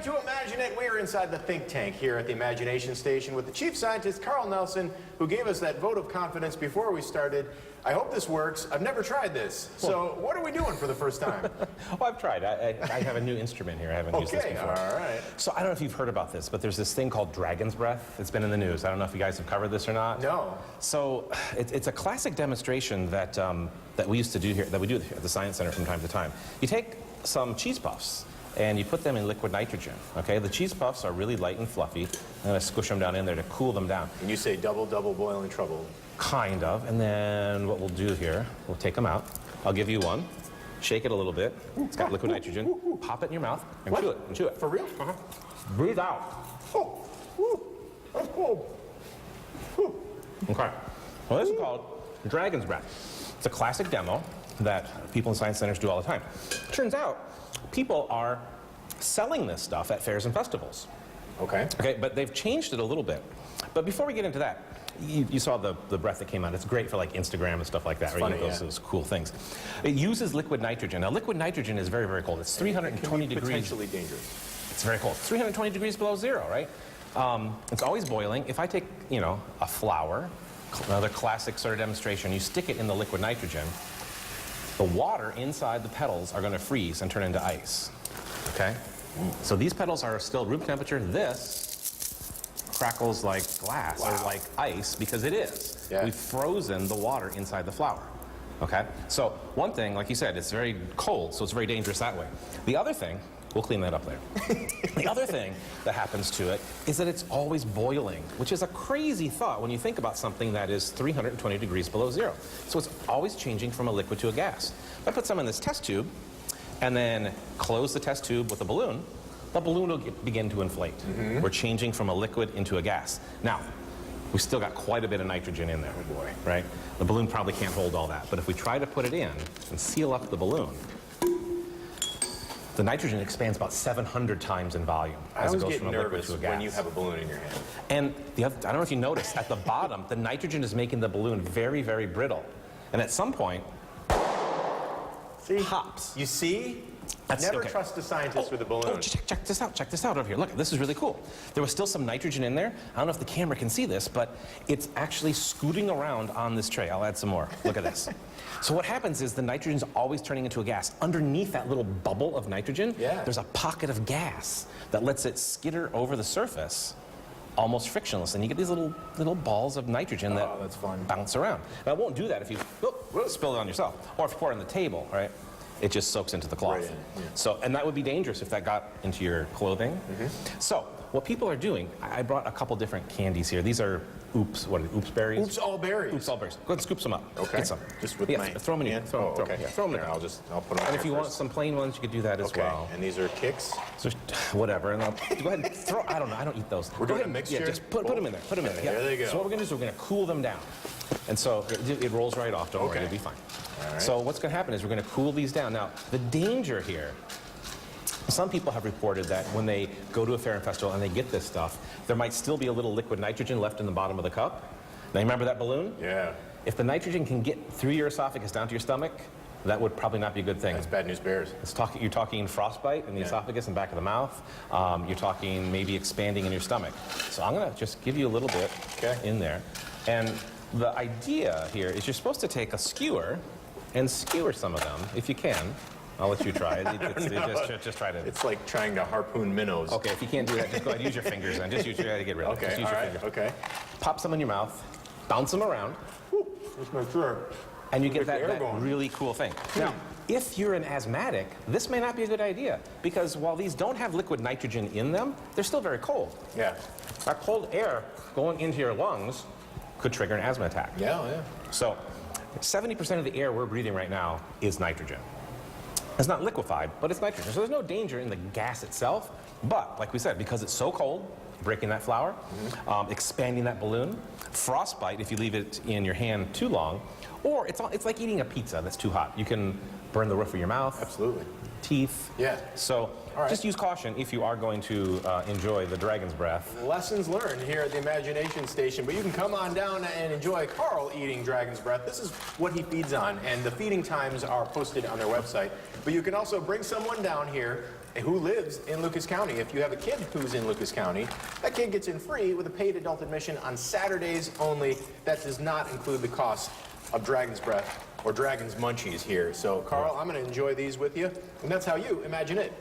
ready to imagine it? We are inside the think tank here at the Imagination Station with the chief scientist, Carl Nelson, who gave us that vote of confidence before we started. I hope this works. I've never tried this. So what are we doing for the first time? Well, I've tried. I have a new instrument here. I haven't used this before. All right. So I don't know if you've heard about this, but there's this thing called dragon's breath. It's been in the news. I don't know if you guys have covered this or not. No. So it's a classic demonstration that, that we used to do here, that we do at the Science Center from time to time. You take some cheese puffs and you put them in liquid nitrogen, okay? The cheese puffs are really light and fluffy. I'm gonna squish them down in there to cool them down. And you say double, double, boiling trouble. Kind of, and then what we'll do here, we'll take them out. I'll give you one, shake it a little bit. It's got liquid nitrogen. Pop it in your mouth and chew it, and chew it. For real? Breathe out. Oh, that's cold. Okay, well this is called dragon's breath. It's a classic demo that people in science centers do all the time. Turns out, people are selling this stuff at fairs and festivals. Okay. Okay, but they've changed it a little bit. But before we get into that, you saw the breath that came out. It's great for like Instagram and stuff like that, It's where funny, you get those cool things. It uses liquid nitrogen. Now, liquid nitrogen is very, very cold. It's 320 degrees. Potentially dangerous. It's very cold. 320 degrees below zero, right? It's always boiling. If I take, you know, a flower, another classic sort of demonstration, you stick it in the liquid nitrogen, the water inside the petals are going to freeze and turn into ice, okay? So these petals are still room temperature. This crackles like glass or like ice because it is. Yeah. We've frozen the water inside the flower, okay? So one thing, like you said, it's very cold, so it's very dangerous that way. The other thing, we'll clean that up later. The other thing that happens to it is that it's always boiling, which is a crazy thought when you think about something that is 320 degrees below zero. So it's always changing from a liquid to a gas. If I put some in this test tube and then close the test tube with a balloon, the balloon will begin to inflate. We're changing from a liquid into a gas. Now, we still got quite a bit of nitrogen in there, right? The balloon probably can't hold all that, but if we try to put it in and seal up the balloon, the nitrogen expands about 700 times in volume as it goes from a liquid to a gas. When you have a balloon in your hand. And the other, I don't know if you noticed, at the bottom, the nitrogen is making the balloon very, very brittle. And at some point, pops. You see? Never trust a scientist with a balloon. Oh, check this out. Check this out over here. Look, this is really cool. There was still some nitrogen in there. I don't know if the camera can see this, but it's actually scooting around on this tray. I'll add some more. Look at this. So what happens is the nitrogen's always turning into a gas. Underneath that little bubble of nitrogen, there's a pocket of gas that lets it skitter over the surface almost frictionless, and you get these little balls of nitrogen that that's fun. bounce around. Now, it won't do that if you spill it on yourself, or if you pour it on the table, right? It just soaks into the cloth. Right, yeah. So, and that would be dangerous if that got into your clothing. So, what people are doing, I brought a couple different candies here. These are oops berries. Oops all berries. Oops all berries. Go ahead and scoop some up. Okay. Get some. Just with my throw them in here. hand? Throw them in Here, there. I'll put them And on if you want some plain ones, you could do that as well. And these are kicks? So, whatever. And I'll go ahead and throw. I don't know. I don't eat those. We're Go doing ahead a mixture? Yeah, just put them in there. Put them in there. There they go. So what we're going to do is we're going to cool them down. And so it rolls right off. Don't worry. It'll be fine. All right. So what's going to happen is we're going to cool these down. Now, the danger here, some people have reported that when they go to a fair and festival and they get this stuff, there might still be a little liquid nitrogen left in the bottom of the cup. Now, you remember that balloon? Yeah. If the nitrogen can get through your esophagus down to your stomach, that would probably not be a good thing. That's bad news bears. You're talking frostbite in the esophagus and back of the mouth. You're talking maybe expanding in your stomach. So I'm going to just give you a little bit in there. And the idea here is you're supposed to take a skewer and skewer some of them, if you can. I'll let you try it. Just try to. It's like trying to harpoon minnows. Okay, if you can't do that, just go ahead and use your fingers then. Just use your to get rid of it. Okay, Just use all your right, fingers. okay. Pop some in your mouth, bounce them around, Let's make sure. and you get the air that going. really cool thing. Now, if you're an asthmatic, this may not be a good idea, because while these don't have liquid nitrogen in them, they're still very cold. Yeah. That cold air going into your lungs could trigger an asthma attack. Yeah. So 70% of the air we're breathing right now is nitrogen. It's not liquefied, but it's nitrogen. So there's no danger in the gas itself. But, like we said, because it's so cold, breaking that flower, expanding that balloon, frostbite if you leave it in your hand too long, or it's like eating a pizza that's too hot. You can burn the roof of your mouth. Absolutely. teeth. Yeah. So All right. just use caution if you are going to enjoy the dragon's breath. Lessons learned here at the Imagination Station, but you can come on down and enjoy Carl eating dragon's breath. This is what he feeds on, and the feeding times are posted on their website. But you can also bring someone down here who lives in Lucas County. If you have a kid who's in Lucas County, that kid gets in free with a paid adult admission on Saturdays only. That does not include the cost of dragon's breath or dragon's munchies here. So, Carl, I'm going to enjoy these with you, and that's how you imagine it.